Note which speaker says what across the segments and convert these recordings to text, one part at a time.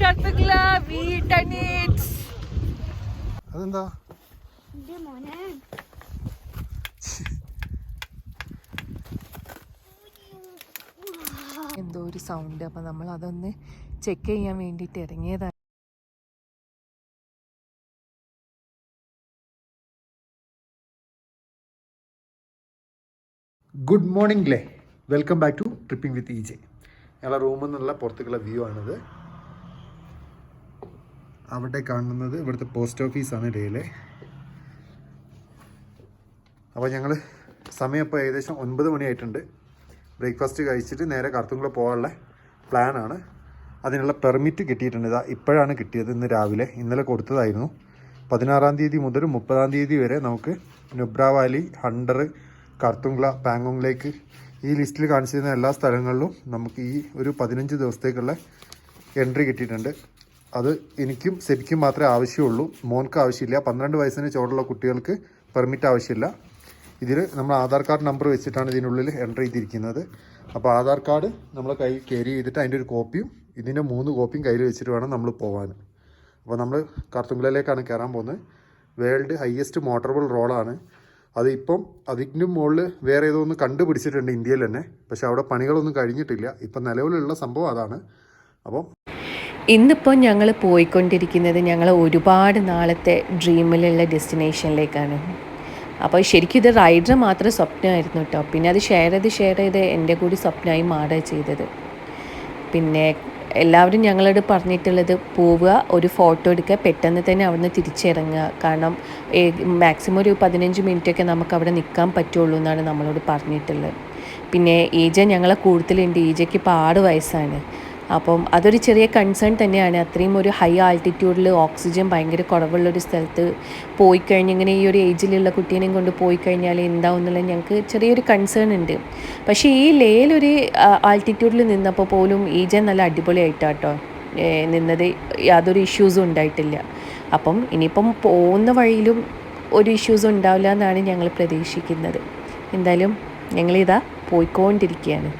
Speaker 1: Karthugla, we done it.
Speaker 2: അതെന്താ
Speaker 1: എന്തോ ഒരു സൗണ്ട്. അപ്പം നമ്മൾ അതൊന്ന് ചെക്ക് ചെയ്യാൻ വേണ്ടിയിട്ട് ഇറങ്ങിയതാണ്.
Speaker 2: Good morning Leh, welcome back to tripping with EJ. ഞങ്ങളുടെ റൂമിൽ നിന്നുള്ള പുറത്തേക്കുള്ള വ്യൂ ആണിത്. അവിടെ കാണുന്നത് ഇവിടുത്തെ പോസ്റ്റ് ഓഫീസാണ് ഡേയിലെ. അപ്പോൾ ഞങ്ങൾ സമയം ഇപ്പോൾ ഏകദേശം 9 മണിയായിട്ടുണ്ട്. ബ്രേക്ക്ഫാസ്റ്റ് കഴിച്ചിട്ട് നേരെ കർത്തുങ്കുള പോകാനുള്ള പ്ലാനാണ്. അതിനുള്ള പെർമിറ്റ് കിട്ടിയിട്ടുണ്ട്. ഇതാ ഇപ്പോഴാണ് കിട്ടിയത്, ഇന്ന് രാവിലെ. ഇന്നലെ കൊടുത്തതായിരുന്നു. 16-ാം തീയതി മുതൽ 30-ാം തീയതി വരെ നമുക്ക് നുബ്ര വാലി, ഹണ്ടർ, കർത്തുങ്കുള, പാങ്കോങ് ലേക്ക്, ഈ ലിസ്റ്റിൽ കാണിച്ചിരുന്ന എല്ലാ സ്ഥലങ്ങളിലും നമുക്ക് ഈ ഒരു 15 ദിവസത്തേക്കുള്ള എൻട്രി കിട്ടിയിട്ടുണ്ട്. അത് എനിക്കും സെബിക്കും മാത്രമേ ആവശ്യമുള്ളൂ, മോൻക്ക് ആവശ്യമില്ല. 12 വയസ്സിന് ചുവടുള്ള കുട്ടികൾക്ക് പെർമിറ്റ് ആവശ്യമില്ല. ഇതിൽ നമ്മൾ ആധാർ കാർഡ് നമ്പർ വെച്ചിട്ടാണ് ഇതിനുള്ളിൽ എൻ്റർ ചെയ്തിരിക്കുന്നത്. അപ്പോൾ ആധാർ കാർഡ് നമ്മൾ കയ്യിൽ ക്യാരി ചെയ്തിട്ട് അതിൻ്റെ ഒരു കോപ്പിയും ഇതിൻ്റെ 3 കോപ്പിയും കയ്യിൽ വെച്ചിട്ട് വേണം നമ്മൾ പോകാൻ. അപ്പോൾ നമ്മൾ കർത്തുങ്കുളയിലേക്കാണ് കയറാൻ പോകുന്നത്. വേൾഡ് ഹയസ്റ്റ് മോട്ടറബിൾ റോഡാണ് അത്. ഇപ്പം അതിൻ്റെ മുകളിൽ വേറെ ഏതോ ഒന്ന് കണ്ടുപിടിച്ചിട്ടുണ്ട് ഇന്ത്യയിൽ തന്നെ, പക്ഷെ അവിടെ പണികളൊന്നും കഴിഞ്ഞിട്ടില്ല. ഇപ്പം നിലവിലുള്ള സംഭവം അതാണ്. അപ്പം
Speaker 1: ഇന്നിപ്പോൾ ഞങ്ങൾ പോയിക്കൊണ്ടിരിക്കുന്നത് ഞങ്ങൾ ഒരുപാട് നാളത്തെ ഡ്രീമിലുള്ള ഡെസ്റ്റിനേഷനിലേക്കാണ്. അപ്പോൾ ശരിക്കും ഇത് റൈഡർ മാത്രം സ്വപ്നമായിരുന്നു കേട്ടോ. പിന്നെ അത് ഷെയർ ചെയ്ത് എൻ്റെ കൂടി സ്വപ്നമായി മാറുക ചെയ്തത്. പിന്നെ എല്ലാവരും ഞങ്ങളോട് പറഞ്ഞിട്ടുള്ളത് പോവുക, ഒരു ഫോട്ടോ എടുക്കുക, പെട്ടെന്ന് തന്നെ അവിടുന്ന് തിരിച്ചിറങ്ങുക. കാരണം മാക്സിമം ഒരു 15 മിനിറ്റൊക്കെ നമുക്ക് അവിടെ നിൽക്കാൻ പറ്റുള്ളൂ എന്നാണ് നമ്മളോട് പറഞ്ഞിട്ടുള്ളത്. പിന്നെ ഈജ ഞങ്ങളെ കൂടുതലുണ്ട്. ഈജയ്ക്ക് ഇപ്പോൾ 6 വയസ്സാണ്. അപ്പം അതൊരു ചെറിയ കൺസേൺ തന്നെയാണ്. അത്രയും ഒരു ഹൈ ആൾട്ടിറ്റ്യൂഡിൽ ഓക്സിജൻ ഭയങ്കര കുറവുള്ളൊരു സ്ഥലത്ത് പോയി കഴിഞ്ഞ് ഇങ്ങനെ ഈ ഒരു ഏജിലുള്ള കുട്ടീനെയും കൊണ്ട് പോയി കഴിഞ്ഞാൽ എന്താവും എന്നുള്ളത് ഞങ്ങൾക്ക് ചെറിയൊരു കൺസേൺ ഉണ്ട്. പക്ഷേ ഈ ലേയിലൊരു ആൾട്ടിറ്റ്യൂഡിൽ നിന്നപ്പോൾ പോലും ഈജ നല്ല അടിപൊളിയായിട്ടാട്ടോ നിന്നത്. യാതൊരു ഇഷ്യൂസും ഉണ്ടായിട്ടില്ല. അപ്പം ഇനിയിപ്പം പോകുന്ന വഴിയിലും ഒരു ഇഷ്യൂസും ഉണ്ടാവില്ല എന്നാണ് ഞങ്ങൾ പ്രതീക്ഷിക്കുന്നത്. എന്തായാലും ഞങ്ങളിതാ പോയിക്കൊണ്ടിരിക്കുകയാണ്.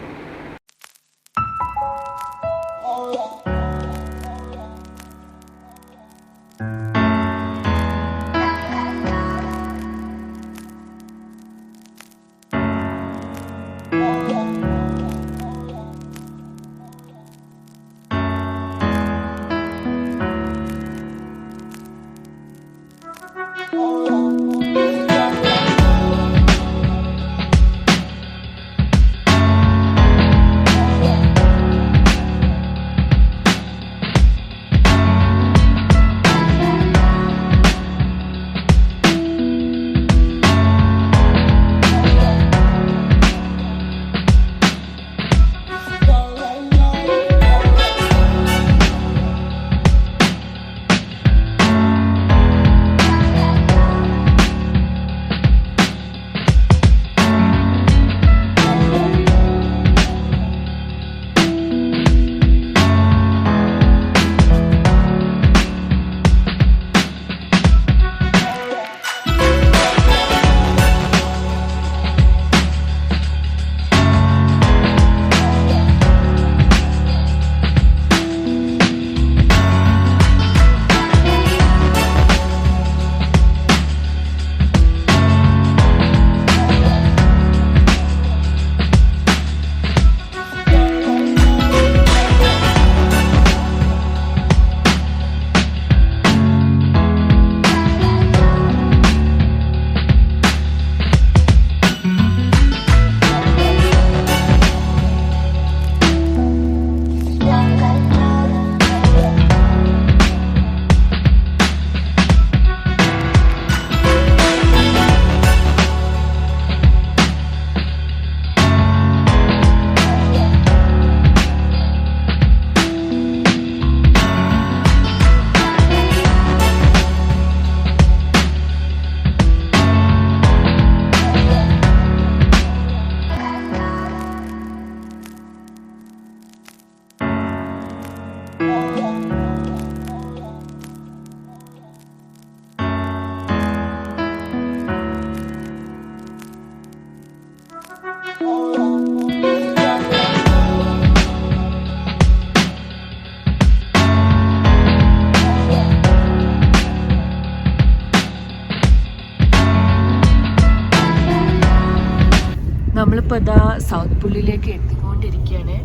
Speaker 1: ഞങ്ങളിപ്പോൾ ഇതാ സൗത്ത് പുള്ളിലേക്ക് എത്തിക്കൊണ്ടിരിക്കുകയാണ്.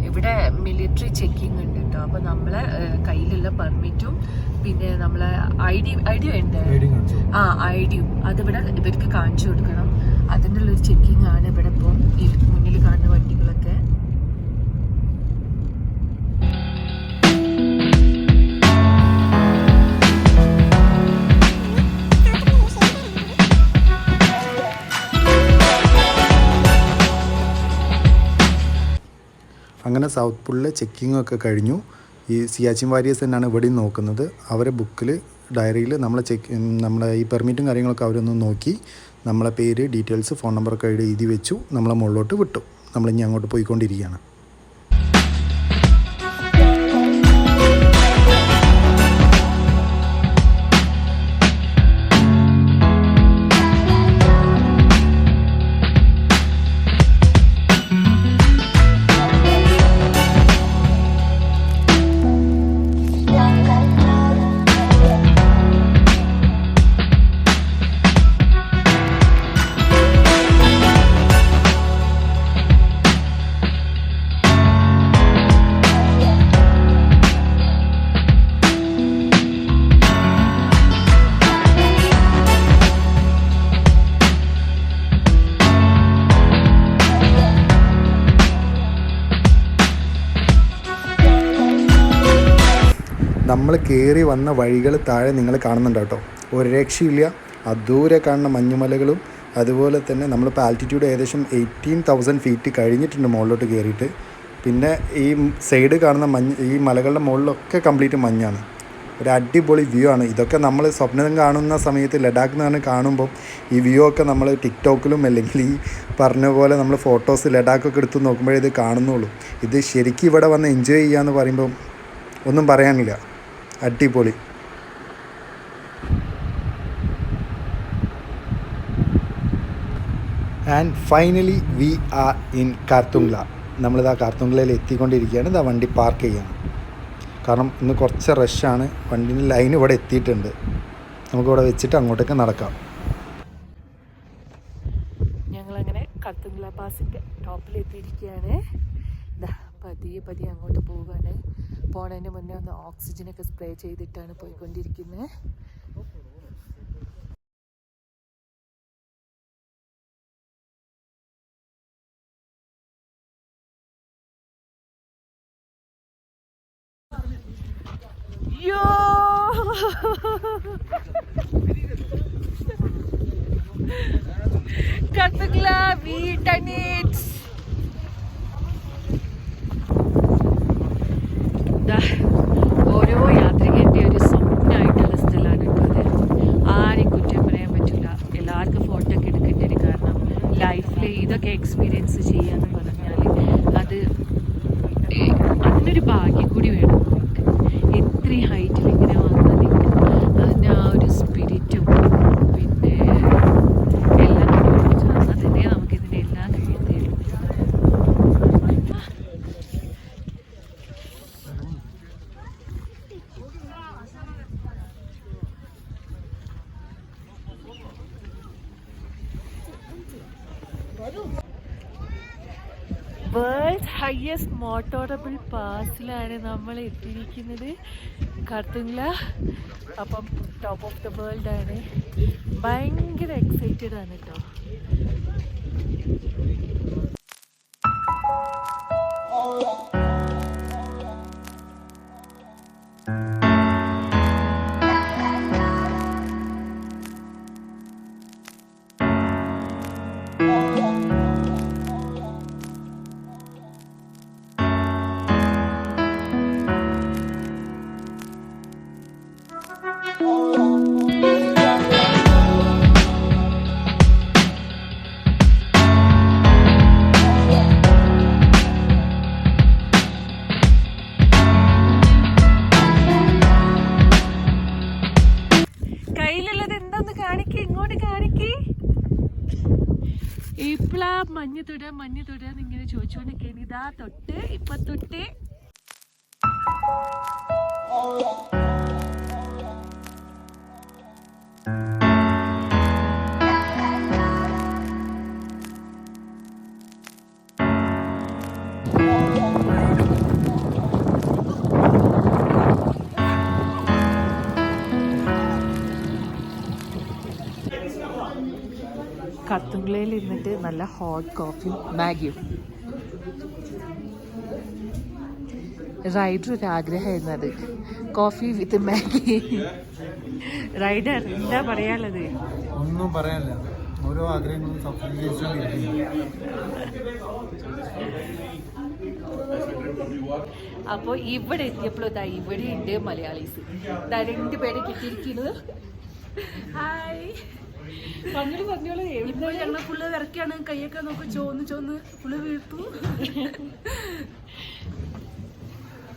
Speaker 1: ഇവിടെ മിലിറ്ററി ചെക്കിംഗ് ഉണ്ട് കേട്ടോ. അപ്പോൾ നമ്മളെ കയ്യിലുള്ള പെർമിറ്റും പിന്നെ നമ്മളെ ഐ ഡി ഉണ്ട്, ഐ ഡിയും അതിവിടെ ഇവർക്ക് കാണിച്ചു കൊടുക്കണം. അതിൻ്റെ ഉള്ളൊരു ചെക്കിംഗ് ആണ് ഇവിടെ ഇപ്പം മുന്നിൽ കാണുന്ന വണ്ടികളൊക്കെ.
Speaker 2: അങ്ങനെ സൗത്ത് പുള്ളിലെ ചെക്കിങ്ങും ഒക്കെ കഴിഞ്ഞു. ഈ സിയാച്ചിൻ വാരിയേഴ്സ് തന്നെയാണ് ഇവിടെയും നോക്കുന്നത്. അവരെ ബുക്കിൽ ഡയറിയിൽ നമ്മളെ ഈ പെർമിറ്റും കാര്യങ്ങളൊക്കെ അവരൊന്ന് നോക്കി നമ്മളെ പേര്, ഡീറ്റെയിൽസ്, ഫോൺ നമ്പറൊക്കെ എഴുതി വെച്ചു. നമ്മളെ മുകളിലോട്ട് വിട്ടു. നമ്മളിനി അങ്ങോട്ട് പോയിക്കൊണ്ടിരിക്കുകയാണ്. നമ്മൾ കയറി വന്ന വഴികൾ താഴെ നിങ്ങൾ കാണുന്നുണ്ട് കേട്ടോ. ഒരു രക്ഷയില്ല. ദൂരെ കാണുന്ന മഞ്ഞുമലകളും അതുപോലെ തന്നെ നമ്മളിപ്പോൾ ആൾട്ടിറ്റ്യൂഡ് ഏകദേശം 18,000 ഫീറ്റ് കഴിഞ്ഞിട്ടുണ്ട് മുകളിലോട്ട് കയറിയിട്ട്. പിന്നെ ഈ സൈഡ് കാണുന്ന ഈ മലകളുടെ മുകളിലൊക്കെ കംപ്ലീറ്റ് മഞ്ഞാണ്. ഒരു അടിപൊളി വ്യൂ ആണ്. ഇതൊക്കെ നമ്മൾ സ്വപ്നം കാണുന്ന സമയത്ത് ലഡാക്ക് എന്ന് പറഞ്ഞ് കാണുമ്പോൾ ഈ വ്യൂ ഒക്കെ നമ്മൾ ടിക്ടോക്കിലും അല്ലെങ്കിൽ ഈ പറഞ്ഞ പോലെ നമ്മൾ ഫോട്ടോസ് ലഡാക്കൊക്കെ എടുത്ത് നോക്കുമ്പോഴേ ഇത് കാണുന്നുള്ളൂ. ഇത് ശരിക്കും ഇവിടെ വന്ന് എൻജോയ് ചെയ്യാമെന്ന് പറയുമ്പം ഒന്നും പറയാനില്ല. അടിപൊളി. And finally we are in Khardungla. നമ്മളിതാ കാർത്തുങ്ലയിൽ എത്തിക്കൊണ്ടിരിക്കുകയാണ്. ഇതാ വണ്ടി പാർക്ക് ചെയ്യണം. കാരണം ഇന്ന് കുറച്ച് റഷാണ്. വണ്ടീൻ്റെ ലൈൻ ഇവിടെ എത്തിയിട്ടുണ്ട്. നമുക്കിവിടെ വെച്ചിട്ട് അങ്ങോട്ടേക്ക് നടക്കാം.
Speaker 1: ഞങ്ങളങ്ങനെ കാർത്തുങ്ല പാസിൻ്റെ ടോപ്പിലെത്തിയിരിക്കുകയാണ്. പതിയെ അങ്ങോട്ട് പോവുകയാണ്. പോണതിന് മുന്നേ ഒന്ന് ഓക്സിജനൊക്കെ സ്പ്രേ ചെയ്തിട്ടാണ് പോയിക്കൊണ്ടിരിക്കുന്നത്. കാർത്തുങ്ല we done it. ഓരോ യാത്രികൻ്റെ ഒരു സ്വപ്നമായിട്ടുള്ള സ്ഥലമാണ് കേട്ടോ അത്. ആരെയും കുറ്റം പറയാൻ പറ്റില്ല. എല്ലാവർക്കും ഫോട്ടോ ഒക്കെ എടുക്കേണ്ടി വരും. കാരണം ലൈഫിൽ ഇതൊക്കെ എക്സ്പീരിയൻസ് ചെയ്യാന്ന് പറഞ്ഞാൽ അതിനൊരു ഭാഗ്യം കൂടി വേണം നമുക്ക്. ഇത്രയും ഹൈറ്റിൽ ഇങ്ങനെ വന്നാൽ അതിൻ്റെ ആ ഒരു സ്പിരിറ്റും പിന്നെ എല്ലാം കൂടി വന്നാൽ തന്നെ നമുക്കിതിൻ്റെ എല്ലാം കഴിയത്തേയുള്ളൂ. വേൾഡ് ഹയസ്റ്റ് മോട്ടോറബിൾ പാസിലാണ് നമ്മൾ എത്തിയിരിക്കുന്നത്. കാർത്തുങ്ല അപ്പം ടോപ്പ് ഓഫ് ദ വേൾഡ് ആണ്. ഭയങ്കര എക്സൈറ്റഡ് ആണ് കേട്ടോ. ഇപ്പളാ മഞ്ഞ് തൊടുക ഇങ്ങനെ ചോദിച്ചുകൊണ്ടിരിക്കുകയാണ്. ഇതാ തൊട്ട് ഇപ്പൊ തൊട്ട് കത്തുങ്കളയിൽ ഇരുന്നിട്ട് നല്ല ഹോട്ട് കോഫിയും മാഗിയും. റൈഡർ ഒരു ആഗ്രഹമായിരുന്നു അത്, കോഫി വിത്ത് മാഗി. റൈഡർ എന്താ പറയാനുള്ളത്?
Speaker 2: ഒന്നും പറയാനില്ല, ഓരോ ആഗ്രഹങ്ങളും സഫലീകരിച്ചുകൊണ്ടിരിക്കുന്നു.
Speaker 1: അപ്പോൾ ഇവിടെ എത്തിയപ്പോൾ ഇതാ ഇവിടെ ഉണ്ട് മലയാളീസ്. ഇതാ 2 പേരെ കിട്ടിയിരിക്കുന്നത്. ഹായ്, പറഞ്ഞോളൂ.
Speaker 3: ഞങ്ങൾ ഫുള്ള് വിറക്കാണ്, കൈയൊക്കെ നോക്കി ചോന്ന് ഫുള്ള് വീർത്തു.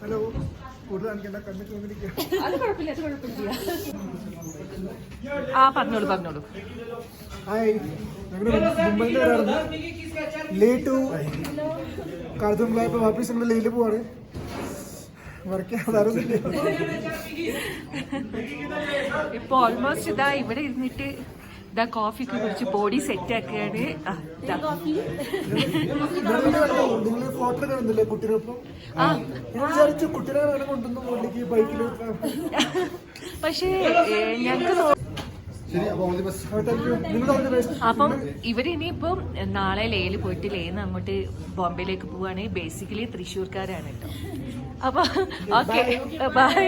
Speaker 2: ഹലോ,
Speaker 1: അത് കുഴപ്പമില്ല. ആ പറഞ്ഞോളൂ.
Speaker 4: ഹായ്, ഞങ്ങൾ മുംബൈയിൽ വരാറുണ്ട്. ലേ ടു കാർത്തുംഗ്ലായപ്പോൾ വാപ്പീസ് ഞങ്ങൾ ലേയിൽ പോവാണ്.
Speaker 1: ഇപ്പൊ ഓൾമോസ്റ്റ് ഇതാ ഇവിടെ ഇരുന്നിട്ട് ഇതാ കോഫിക്ക് കുറിച്ച് ബോഡി സെറ്റ് ആക്കുകയാണ്.
Speaker 4: നിങ്ങൾ ഫോട്ടോ കാണുന്നില്ലേ കുട്ടീനൊപ്പം? വിചാരിച്ചു കുട്ടീനെ വേണം കൊണ്ടുവന്നു മുകളിലേക്ക് ബൈക്കിൽ.
Speaker 1: പക്ഷേ ഞങ്ങൾക്ക് അപ്പം ഇവരിനിയിപ്പം നാളെ ലേയിൽ പോയിട്ട് ലേന്ന് അങ്ങോട്ട് ബോംബെയിലേക്ക് പോവാണ്. ബേസിക്കലി തൃശ്ശൂർക്കാരാണ് കേട്ടോ. അപ്പൊ ഓക്കെ, ബൈ.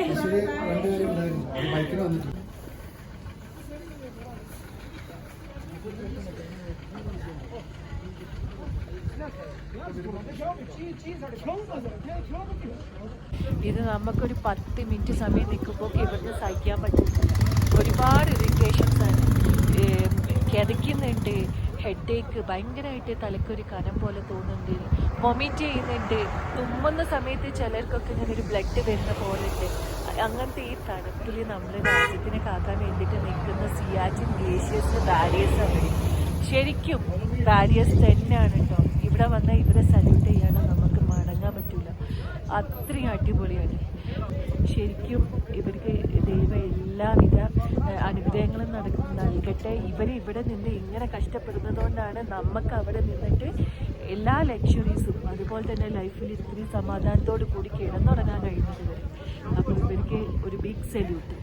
Speaker 1: ഇത് നമുക്കൊരു 10 മിനിറ്റ് സമയം നിൽക്കുമ്പോൾ ഇവിടുന്ന് സഹിക്കാൻ പറ്റില്ല. ഒരുപാട് ഇറിറ്റേഷൻസ് ആണ്. കിതയ്ക്കുന്നുണ്ട്, ഹെഡേക്ക്, ഭയങ്കരമായിട്ട് തലക്കൊരു കനം പോലെ തോന്നുന്നുണ്ട്, വൊമിറ്റ് ചെയ്യുന്നുണ്ട്, തുമ്മുന്ന സമയത്ത് ചിലർക്കൊക്കെ ഇങ്ങനെ ഒരു ബ്ലഡ് വരുന്ന പോലെ ഉണ്ട്. അങ്ങനത്തെ ഈ തണുപ്പിൽ നമ്മൾ രാജ്യത്തിനെ കാക്കാൻ വേണ്ടിയിട്ട് നിൽക്കുന്ന സിയാച്ചിൻ ഗ്ലേഷ്യേഴ്സ് ബാരിയേഴ്സ് ആണ്. ശരിക്കും ബാരിയേഴ്സ് തന്നെയാണ് കേട്ടോ. ഇവിടെ വന്നാൽ ഇവരെ സല്യൂട്ട് ചെയ്യാനോ നമുക്ക് മടങ്ങാൻ പറ്റില്ല, അത്രയും അടിപൊളിയാണ്. ശരിക്കും ഇവർക്ക് ദൈവം എല്ലാവിധ അനുഗ്രഹങ്ങളും നൽകട്ടെ. ഇവിടെ നിന്ന് ഇങ്ങനെ കഷ്ടപ്പെടുന്നതുകൊണ്ടാണ് നമുക്ക് അവിടെ നിന്നിട്ട് എല്ലാ ലക്ഷറീസും അതുപോലെ തന്നെ ലൈഫിൽ ഇത്തിരി സമാധാനത്തോടു കൂടി കിടന്നുറങ്ങാൻ കഴിയുന്നത് വരെ. അപ്പോൾ ഇവർക്ക് ഒരു ബിഗ് സല്യൂട്ട്.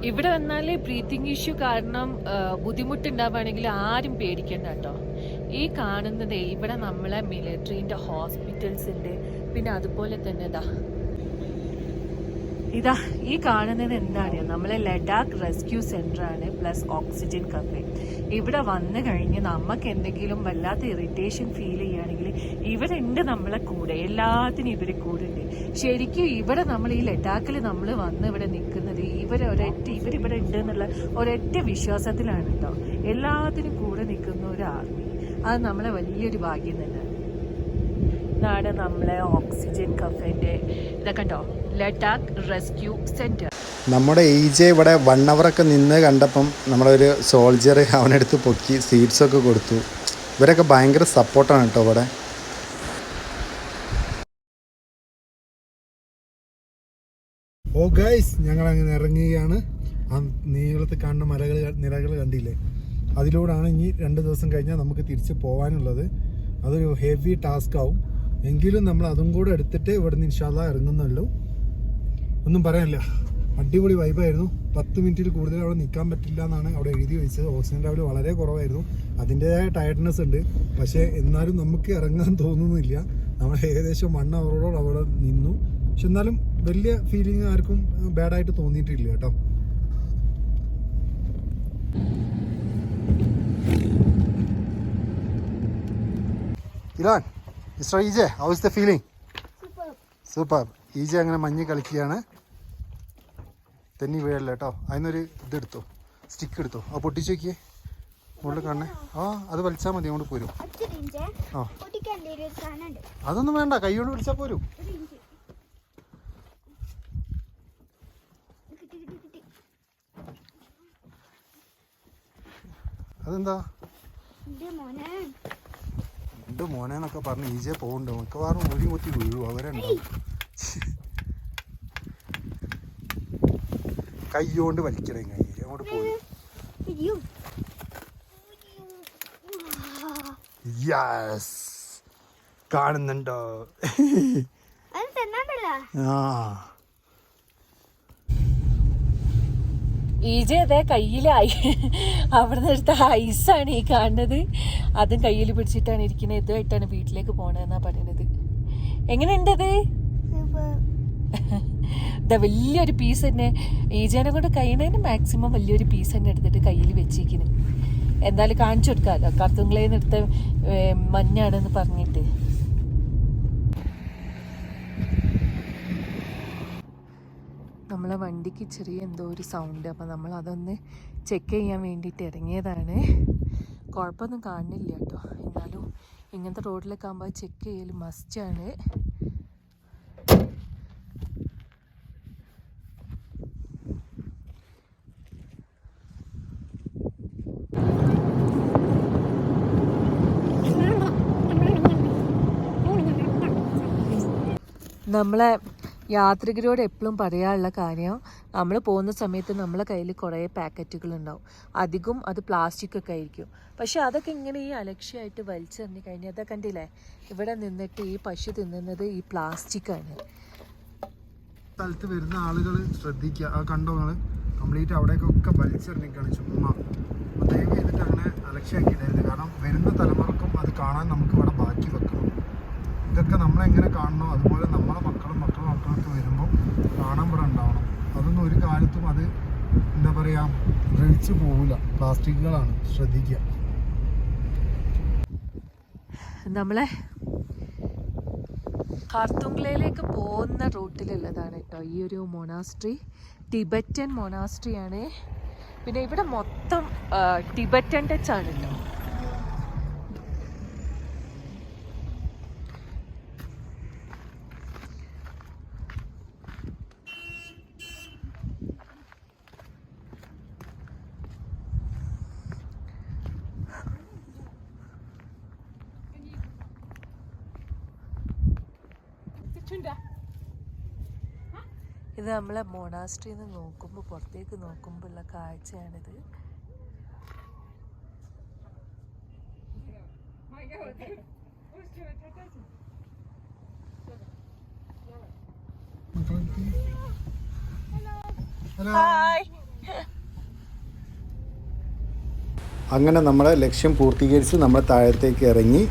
Speaker 1: ഇവിടെ വന്നാൽ ബ്രീത്തിങ് ഇഷ്യൂ കാരണം ബുദ്ധിമുട്ടുണ്ടാവുകയാണെങ്കിൽ ആരും പേടിക്കണ്ട കേട്ടോ. ഈ കാണുന്നത് ഇവിടെ നമ്മളെ മിലിറ്ററിൻ്റെ ഹോസ്പിറ്റൽസ് ഉണ്ട്. പിന്നെ അതുപോലെ തന്നെ ഇതാ ഈ കാണുന്നത് എന്താണ്, നമ്മളെ ലഡാക്ക് റെസ്ക്യൂ സെൻ്ററാണ് പ്ലസ് ഓക്സിജൻ കഫേ. ഇവിടെ വന്നു കഴിഞ്ഞ് നമുക്ക് എന്തെങ്കിലും വല്ലാത്ത ഇറിറ്റേഷൻ ഫീൽ ചെയ്യുകയാണെങ്കിൽ ഇവിടെ ഉണ്ട് നമ്മളെ കൂടെ, എല്ലാത്തിനും ഇവർ കൂടെ ഉണ്ട്. ശരിക്കും ഇവിടെ നമ്മൾ ഈ ലഡാക്കിൽ നമ്മൾ വന്ന് ഇവിടെ നിൽക്കുന്നത് ഇവരിവിടെ ഉണ്ട് എന്നുള്ള ഒരൊറ്റ വിശ്വാസത്തിലാണ് കേട്ടോ. എല്ലാത്തിനും കൂടെ നിൽക്കുന്ന ഒരു ആർമി, അത് നമ്മളെ വലിയൊരു ഭാഗ്യം തന്നെയാണ്. ഇതാണ് നമ്മളെ ഓക്സിജൻ കഫേൻ്റെ ഇതൊക്കെ കണ്ടോ, ലഡാക്ക് റെസ്ക്യൂ സെൻറ്റർ.
Speaker 2: നമ്മുടെ EJ ഇവിടെ 1 hour നിന്ന് കണ്ടപ്പം നമ്മളൊരു സോൾജർ അവനെടുത്ത് പൊക്കി സീറ്റ്സൊക്കെ കൊടുത്തു. ഇവരൊക്കെ ഭയങ്കര സപ്പോർട്ടാണ് കേട്ടോ ഇവിടെ.
Speaker 4: ഓ ഗൈസ്, ഞങ്ങൾ അങ്ങനെ ഇറങ്ങുകയാണ്. ആ നീളത്തിൽ കാണുന്ന നിരകൾ കണ്ടില്ലേ, അതിലൂടെയാണ് ഇനി 2 ദിവസം കഴിഞ്ഞാൽ നമുക്ക് തിരിച്ച് പോകാനുള്ളത്. അതൊരു ഹെവി ടാസ്ക് ആവും, എങ്കിലും നമ്മൾ അതും കൂടെ എടുത്തിട്ട് ഇവിടെ നിന്ന് ഇൻഷാ അല്ലാഹ് ഇറങ്ങുന്നുള്ളൂ. ഒന്നും പറയാനില്ല, അടിപൊളി വൈബായിരുന്നു. 10 മിനിറ്റിൽ കൂടുതൽ അവിടെ നിൽക്കാൻ പറ്റില്ല എന്നാണ് അവിടെ എഴുതി വെച്ചത്. ഓക്സിജൻ ലെവൽ വളരെ കുറവായിരുന്നു, അതിൻ്റെതായ ടയർഡ്നെസ് ഉണ്ട്. പക്ഷേ എന്നാലും നമുക്ക് ഇറങ്ങാൻ തോന്നുന്നില്ല. നമ്മൾ ഏകദേശം 1 hour അവിടെ നിന്നു. പക്ഷെ എന്നാലും വലിയ ഫീലിംഗ് ആർക്കും ബാഡായിട്ട് തോന്നിയിട്ടില്ല കേട്ടോ. ഇലാൻ, mister EJ, how is the feeling? Super. EJ അങ്ങനെ മഞ്ഞ് കളിക്കുകയാണ്. തെന്നി വീഴല്ല കേട്ടോ. അതിനൊരു ഇതെടുത്തോ, സ്റ്റിക്ക് എടുത്തോ, ആ പൊട്ടിച്ച് നോക്കിയേ മുകളിൽ കാണണേ. ആ അത് വലിച്ചാൽ മതി, അങ്ങോട്ട് പോരും. ആ അതൊന്നും വേണ്ട, കൈ കൊണ്ട് പിടിച്ചാൽ പോരും. അതെന്താ എൻ്റെ മോനെന്നൊക്കെ പറഞ്ഞ് EJ പോകുന്നുണ്ട്. മിക്കവാറും ഒഴി കൊത്തി വീഴും, അവരുണ്ടാവും. കൈ കൊണ്ട് വലിക്കണേ, കൈ അങ്ങോട്ട് പോയി. യെസ്, കാണുന്നുണ്ടോ? ആ
Speaker 1: ഈജ അതേ കയ്യിലായി അവിടെ നിന്ന് എടുത്ത ഐസാണ് ഈ കാണുന്നത്. അതും കയ്യിൽ പിടിച്ചിട്ടാണ് ഇരിക്കുന്നത്. ഇതുമായിട്ടാണ് വീട്ടിലേക്ക് പോകണമെന്നാ പറയുന്നത്. എങ്ങനെയുണ്ടത്? ഇതാ വലിയൊരു പീസ് തന്നെ ഈജേനെ കൊണ്ട് കഴിയുന്നതിന് മാക്സിമം വലിയൊരു പീസ് തന്നെ എടുത്തിട്ട് കയ്യിൽ വെച്ചിരിക്കുന്നു. എന്തായാലും കാണിച്ചു കൊടുക്കാമല്ലോ, കർത്തുങ്കളേന്ന് എടുത്ത മഞ്ഞാണെന്ന് പറഞ്ഞിട്ട്. നമ്മളെ വണ്ടിക്ക് ചെറിയ എന്തോ ഒരു സൗണ്ട്. അപ്പം നമ്മൾ അതൊന്ന് ചെക്ക് ചെയ്യാൻ വേണ്ടിയിട്ട് ഇറങ്ങിയതാണ്. കുഴപ്പമൊന്നും കാണുന്നില്ല കേട്ടോ. എന്നാലും ഇങ്ങനത്തെ റോഡിലൊക്കെ ആകുമ്പോൾ ചെക്ക് ചെയ്യൽ മസ്റ്റാണ്. നമ്മളെ യാത്രികരോട് എപ്പോഴും പറയാനുള്ള കാര്യം, നമ്മൾ പോകുന്ന സമയത്ത് നമ്മളെ കയ്യിൽ കുറേ പാക്കറ്റുകൾ ഉണ്ടാവും. അധികം അത് പ്ലാസ്റ്റിക് ഒക്കെ ആയിരിക്കും. പക്ഷെ അതൊക്കെ ഇങ്ങനെ ഈ അലക്ഷ്യമായിട്ട് വലിച്ചെറിഞ്ഞ് കഴിഞ്ഞാൽ അതൊക്കെ കണ്ടില്ലേ, ഇവിടെ നിന്നിട്ട് ഈ പശു തിന്നുന്നത് ഈ പ്ലാസ്റ്റിക്കാണ്.
Speaker 4: സ്ഥലത്ത് വരുന്ന ആളുകൾ ശ്രദ്ധിക്കുക. ആ കണ്ടോ നിങ്ങൾ കംപ്ലീറ്റ് അവിടേക്കൊക്കെ വലിച്ചെറിഞ്ഞിക്കാണ് ചുമ്മാ. അപ്പോൾ ദയവ് ചെയ്തിട്ട് അങ്ങനെ അലക്ഷ്യമാക്കിയിട്ടായിരുന്നു. കാരണം വരുന്ന തലമുറക്കും അത് കാണാൻ നമുക്ക് ഇവിടെ ബാക്കി വെക്കണം. ഇതൊക്കെ നമ്മളെങ്ങനെ കാണണോ അതുപോലെ നമ്മളെ മക്കളൊക്കെ വരുമ്പോൾ കാണാൻ ഇവിടെ ഉണ്ടാവണം. അതൊന്നും ഒരു കാലത്തും അത് എന്താ പറയുക ദ്രവിച്ചു പോവില്ല. പ്ലാസ്റ്റിക്കുകളാണ്, ശ്രദ്ധിക്കുക.
Speaker 1: നമ്മളെ കാർത്തുങ്കളയിലേക്ക് പോകുന്ന റൂട്ടിലുള്ളതാണ് കേട്ടോ ഈ ഒരു മൊണാസ്ട്രി. ടിബറ്റൻ മൊണാസ്ട്രിയാണ്. പിന്നെ ഇവിടെ മൊത്തം ടിബറ്റൻ ടച്ച് ആണ് കേട്ടോ. ഇത് നമ്മളെ മൊണാസ്ട്രിയിൽ നിന്ന് നോക്കുമ്പോൾ, പുറത്തേക്ക് നോക്കുമ്പോൾ ഉള്ള കാഴ്ചയാണിത്.
Speaker 4: അങ്ങനെ നമ്മളെ ലക്ഷ്യം പൂർത്തീകരിച്ച് നമ്മൾ താഴത്തേക്ക് ഇറങ്ങി.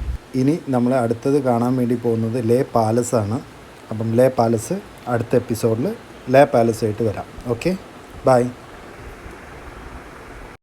Speaker 4: ഇനി നമ്മൾ അടുത്തത് കാണാൻ വേണ്ടി പോകുന്നത് ലേ പാലസ് ആണ്. അപ്പം ലേ പാലസ് അടുത്ത എപ്പിസോഡിൽ ലേ പാലസ് ആയിട്ട് വരാം. Okay, by.